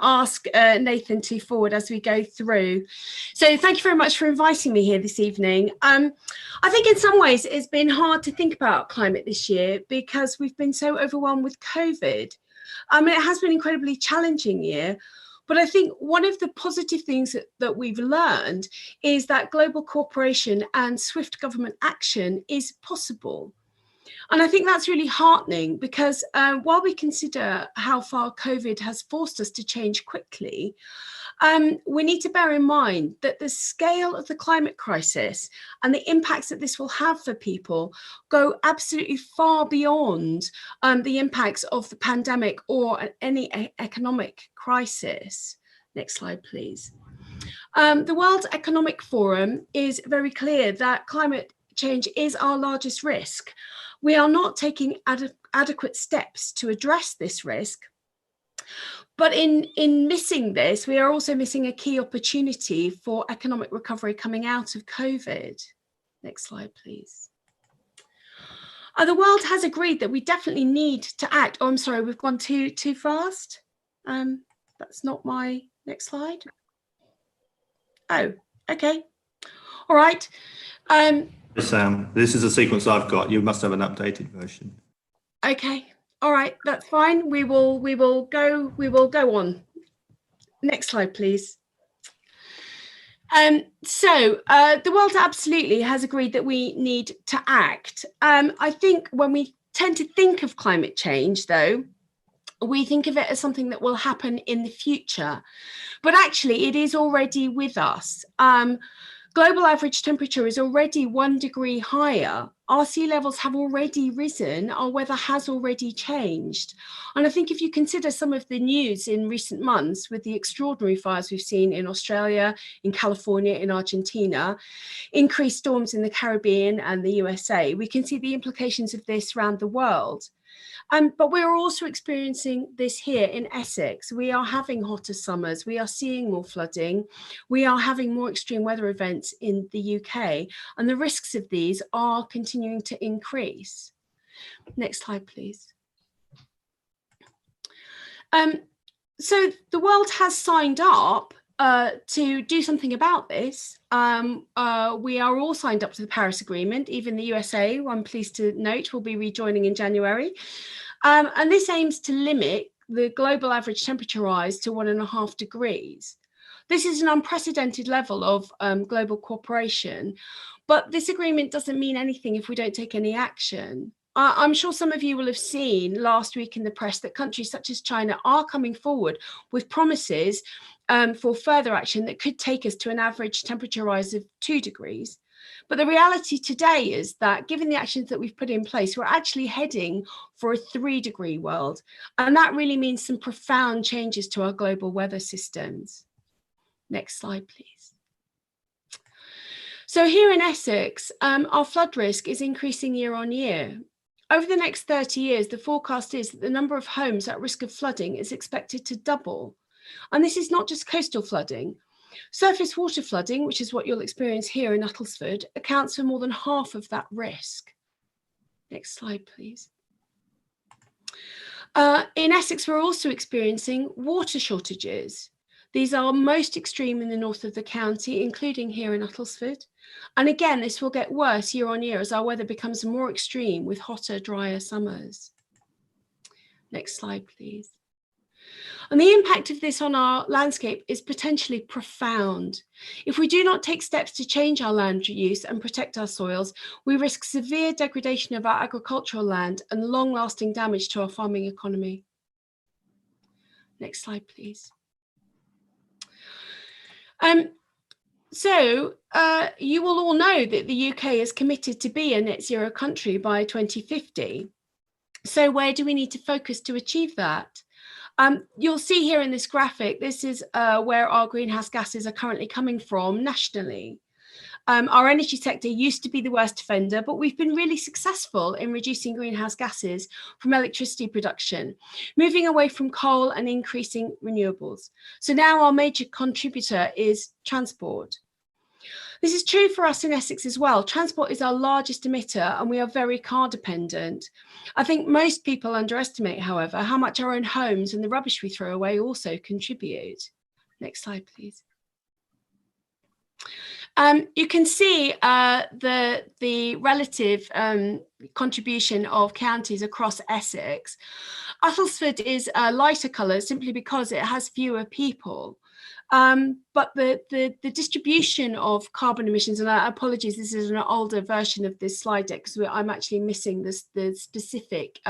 ask Nathan to forward as we go through. So thank you very much for inviting me here this evening. I think in some ways it's been hard to think about climate this year because we've been so overwhelmed with COVID. It has been an incredibly challenging year, but I think one of the positive things that we've learned is that global cooperation and swift government action is possible. And I think that's really heartening because while we consider how far COVID has forced us to change quickly, we need to bear in mind that the scale of the climate crisis and the impacts that this will have for people go absolutely far beyond the impacts of the pandemic or any economic crisis. Next slide, please. The World Economic Forum is very clear that climate change is our largest risk. We are not taking adequate steps to address this risk. But in missing this, we are also missing a key opportunity for economic recovery coming out of COVID. Next slide, please. The world has agreed that we definitely need to act. Oh, I'm sorry, we've gone too fast. That's not my next slide. Oh, okay. All right. Sam, this is a sequence I've got. You must have an updated version. Okay. All right, that's fine. We will go on. Next slide, please. The world absolutely has agreed that we need to act. I think when we tend to think of climate change, though, we think of it as something that will happen in the future, but actually it is already with us. Global average temperature is already 1 degree higher. Our sea levels have already risen. Our weather has already changed. And I think if you consider some of the news in recent months with the extraordinary fires we've seen in Australia, in California, in Argentina, increased storms in the Caribbean and the USA, we can see the implications of this around the world. But we're also experiencing this here in Essex. We are having hotter summers. We are seeing more flooding. We are having more extreme weather events in the UK. And the risks of these are continuing to increase. Next slide, please. So the world has signed up to do something about this. We are all signed up to the Paris Agreement, even the USA, I'm pleased to note, will be rejoining in January. And this aims to limit the global average temperature rise to 1.5 degrees. This is an unprecedented level of global cooperation, but this agreement doesn't mean anything if we don't take any action. I'm sure some of you will have seen last week in the press that countries such as China are coming forward with promises for further action that could take us to an average temperature rise of 2 degrees. But the reality today is that given the actions that we've put in place, we're actually heading for a 3-degree world. And that really means some profound changes to our global weather systems. Next slide, please. So here in Essex, our flood risk is increasing year on year. Over the next 30 years, the forecast is that the number of homes at risk of flooding is expected to double. And this is not just coastal flooding. Surface water flooding, which is what you'll experience here in Uttlesford, accounts for more than half of that risk. Next slide, please. In Essex, we're also experiencing water shortages. These are most extreme in the north of the county, including here in Uttlesford. And again, this will get worse year on year as our weather becomes more extreme with hotter, drier summers. Next slide, please. And the impact of this on our landscape is potentially profound. If we do not take steps to change our land use and protect our soils, we risk severe degradation of our agricultural land and long-lasting damage to our farming economy. Next slide, please. You will all know that the UK is committed to be a net zero country by 2050. So where do we need to focus to achieve that? You'll see here in this graphic, this is where our greenhouse gases are currently coming from nationally. Our energy sector used to be the worst offender, but we've been really successful in reducing greenhouse gases from electricity production, moving away from coal and increasing renewables. So now our major contributor is transport. This is true for us in Essex as well. Transport is our largest emitter and we are very car dependent. I think most people underestimate, however, how much our own homes and the rubbish we throw away also contribute. Next slide, please. You can see the relative contribution of counties across Essex. Uttlesford is a lighter colour simply because it has fewer people. But the distribution of carbon emissions, and apologies, this is an older version of this slide deck because I'm actually missing the specific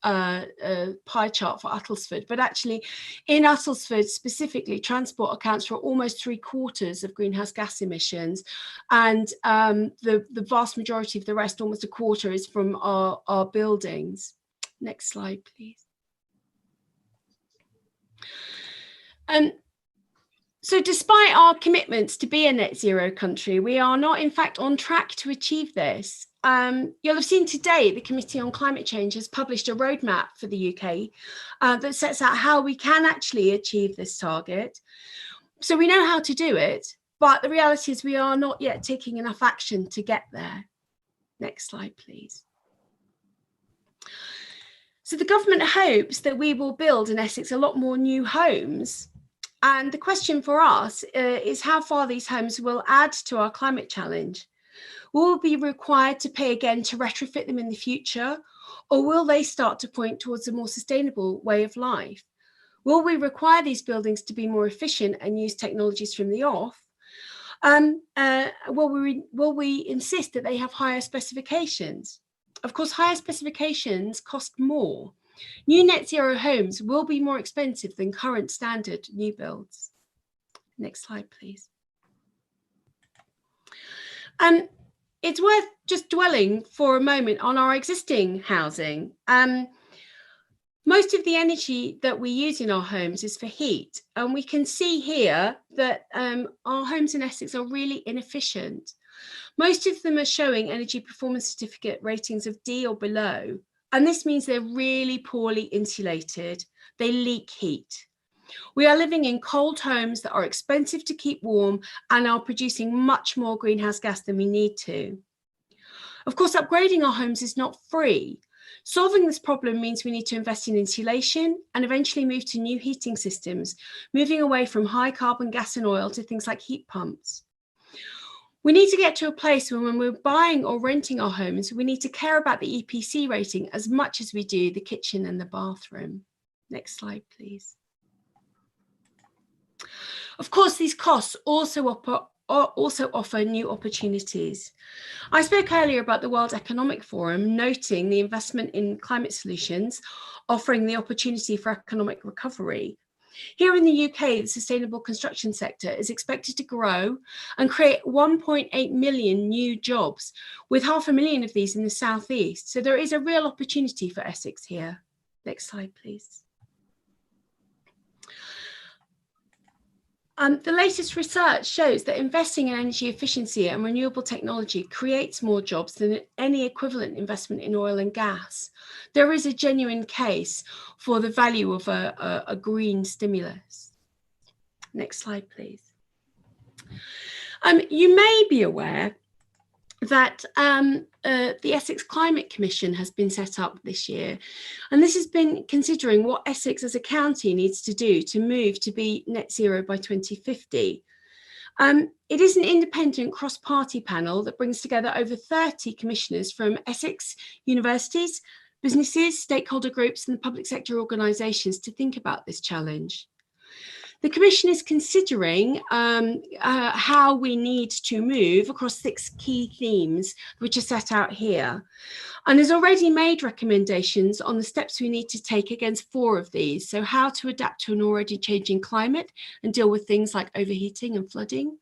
pie chart for Uttlesford, but actually in Uttlesford specifically, transport accounts for almost 3/4 of greenhouse gas emissions, and the vast majority of the rest, almost 1/4, is from our buildings. Next slide, please. So despite our commitments to be a net zero country, we are not in fact on track to achieve this. You'll have seen today the Committee on Climate Change has published a roadmap for the UK that sets out how we can actually achieve this target. So we know how to do it, but the reality is we are not yet taking enough action to get there. Next slide, please. So the government hopes that we will build in Essex a lot more new homes. And the question for us is how far these homes will add to our climate challenge. Will we be required to pay again to retrofit them in the future? Or will they start to point towards a more sustainable way of life? Will we require these buildings to be more efficient and use technologies from the off? Will we insist that they have higher specifications? Of course, higher specifications cost more. New net zero homes will be more expensive than current standard new builds. Next slide, please. It's worth just dwelling for a moment on our existing housing. Most of the energy that we use in our homes is for heat, and we can see here that our homes in Essex are really inefficient. Most of them are showing energy performance certificate ratings of D or below, and this means they're really poorly insulated. They leak heat. We are living in cold homes that are expensive to keep warm and are producing much more greenhouse gas than we need to. Of course, upgrading our homes is not free. Solving this problem means we need to invest in insulation and eventually move to new heating systems, moving away from high carbon gas and oil to things like heat pumps. We need to get to a place where when we're buying or renting our homes, we need to care about the EPC rating as much as we do the kitchen and the bathroom. Next slide, please. Of course, these costs also offer new opportunities. I spoke earlier about the World Economic Forum noting the investment in climate solutions, offering the opportunity for economic recovery. Here in the UK, the sustainable construction sector is expected to grow and create 1.8 million new jobs, with 500,000 of these in the southeast. So there is a real opportunity for Essex here. Next slide, please. The latest research shows that investing in energy efficiency and renewable technology creates more jobs than any equivalent investment in oil and gas. There is a genuine case for the value of a green stimulus. Next slide, please. You may be aware that the Essex Climate Commission has been set up this year, and this has been considering what Essex as a county needs to do to move to be net zero by 2050. It is an independent cross-party panel that brings together over 30 commissioners from Essex universities, businesses, stakeholder groups and the public sector organisations to think about this challenge. The Commission is considering how we need to move across 6 key themes, which are set out here, and has already made recommendations on the steps we need to take against 4 of these. So how to adapt to an already changing climate and deal with things like overheating and flooding,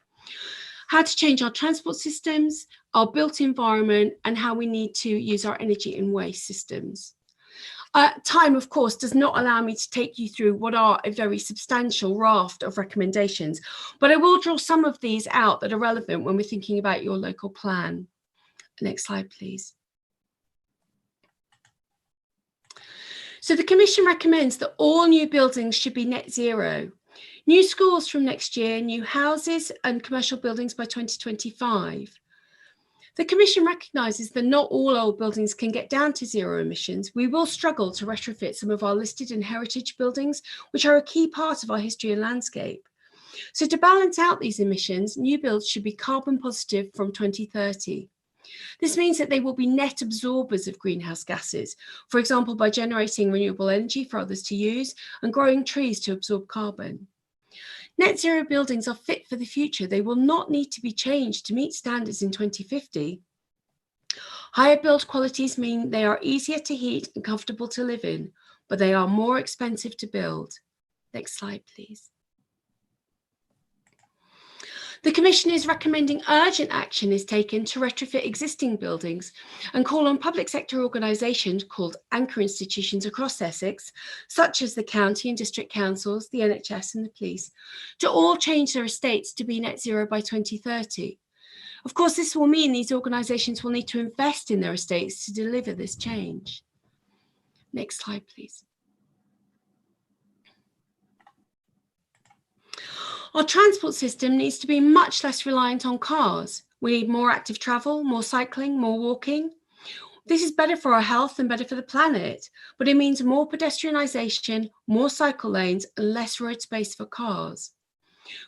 how to change our transport systems, our built environment, and how we need to use our energy and waste systems. Time, of course, does not allow me to take you through what are a very substantial raft of recommendations, but I will draw some of these out that are relevant when we're thinking about your local plan. Next slide, please. So the Commission recommends that all new buildings should be net zero. New schools from next year, new houses and commercial buildings by 2025. The Commission recognises that not all old buildings can get down to zero emissions. We will struggle to retrofit some of our listed and heritage buildings, which are a key part of our history and landscape. So to balance out these emissions, new builds should be carbon positive from 2030. This means that they will be net absorbers of greenhouse gases, for example, by generating renewable energy for others to use and growing trees to absorb carbon. Net zero buildings are fit for the future. They will not need to be changed to meet standards in 2050. Higher build qualities mean they are easier to heat and comfortable to live in, but they are more expensive to build. Next slide, please. The Commission is recommending urgent action is taken to retrofit existing buildings and call on public sector organisations called anchor institutions across Essex, such as the county and district councils, the NHS and the police, to all change their estates to be net zero by 2030. Of course, this will mean these organisations will need to invest in their estates to deliver this change. Next slide, please. Our transport system needs to be much less reliant on cars. We need more active travel, more cycling, more walking. This is better for our health and better for the planet, but it means more pedestrianisation, more cycle lanes and less road space for cars.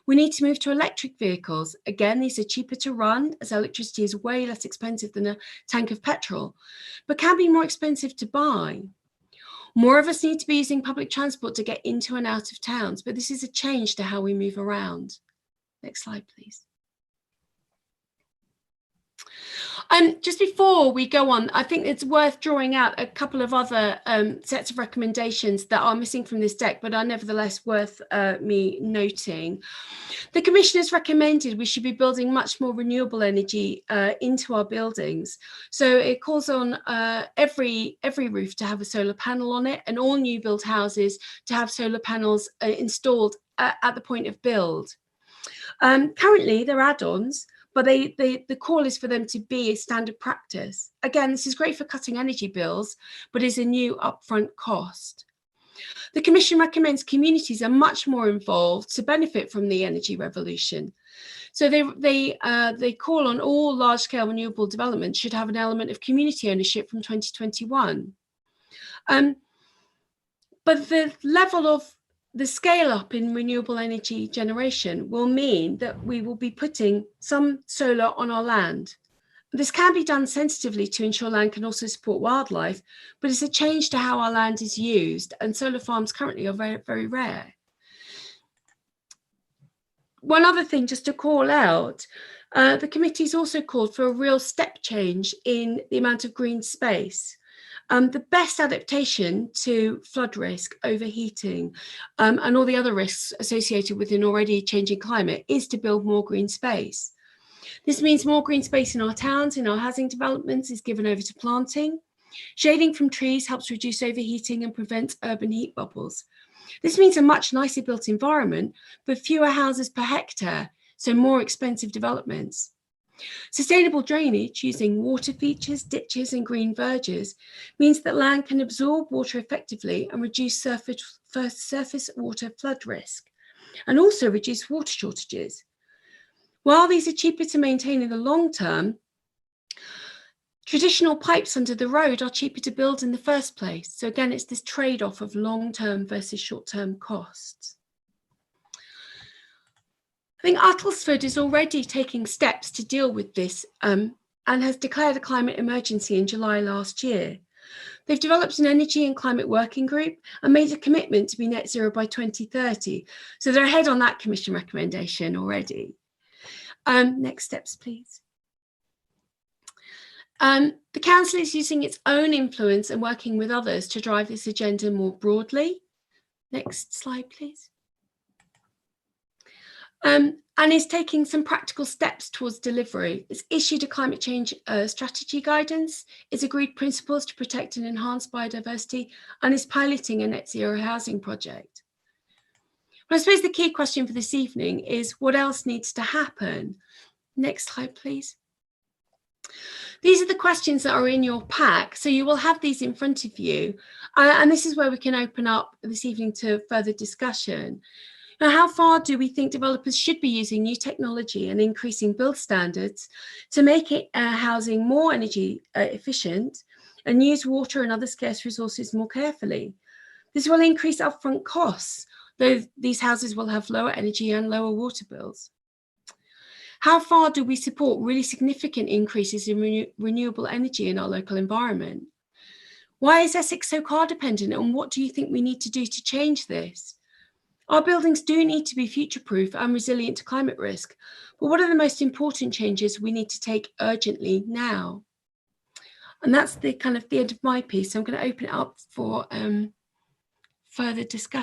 We need to move to electric vehicles. Again, these are cheaper to run as electricity is way less expensive than a tank of petrol, but can be more expensive to buy. More of us need to be using public transport to get into and out of towns, but this is a change to how we move around. Next slide, please. Just before we go on, I think it's worth drawing out a couple of other sets of recommendations that are missing from this deck, but are nevertheless worth me noting. The Commission has recommended we should be building much more renewable energy into our buildings. So it calls on every roof to have a solar panel on it and all new built houses to have solar panels installed at the point of build. Currently, they're add-ons, but the call is for them to be a standard practice. Again, this is great for cutting energy bills, but is a new upfront cost. The Commission recommends communities are much more involved to benefit from the energy revolution. So they call on all large-scale renewable developments should have an element of community ownership from 2021. But the level of the scale up in renewable energy generation will mean that we will be putting some solar on our land. This can be done sensitively to ensure land can also support wildlife, but it's a change to how our land is used, and solar farms currently are very, very rare. One other thing just to call out, the committee's also called for a real step change in the amount of green space. The best adaptation to flood risk, overheating, and all the other risks associated with an already changing climate is to build more green space. This means more green space in our towns, in our housing developments is given over to planting. Shading from trees helps reduce overheating and prevents urban heat bubbles. This means a much nicer built environment, but fewer houses per hectare, so more expensive developments. Sustainable drainage using water features, ditches and green verges means that land can absorb water effectively and reduce surface water flood risk, and also reduce water shortages. While these are cheaper to maintain in the long term, traditional pipes under the road are cheaper to build in the first place. So again, it's this trade-off of long-term versus short-term costs. I think Uttlesford is already taking steps to deal with this and has declared a climate emergency in July last year. They've developed an energy and climate working group and made a commitment to be net zero by 2030. So they're ahead on that Commission recommendation already. Next steps, please. The Council is using its own influence and working with others to drive this agenda more broadly. Next slide, please. And is taking some practical steps towards delivery. It's issued a climate change strategy guidance, it's agreed principles to protect and enhance biodiversity, and is piloting a net zero housing project. But I suppose the key question for this evening is what else needs to happen? Next slide, please. These are the questions that are in your pack, so you will have these in front of you. And this is where we can open up this evening to further discussion. Now, how far do we think developers should be using new technology and increasing build standards to make housing more energy efficient and use water and other scarce resources more carefully? This will increase upfront costs, though these houses will have lower energy and lower water bills. How far do we support really significant increases in renewable energy in our local environment? Why is Essex so car dependent, and what do you think we need to do to change this? Our buildings do need to be future-proof and resilient to climate risk, but what are the most important changes we need to take urgently now? And that's the end of my piece. So I'm going to open it up for further discussion.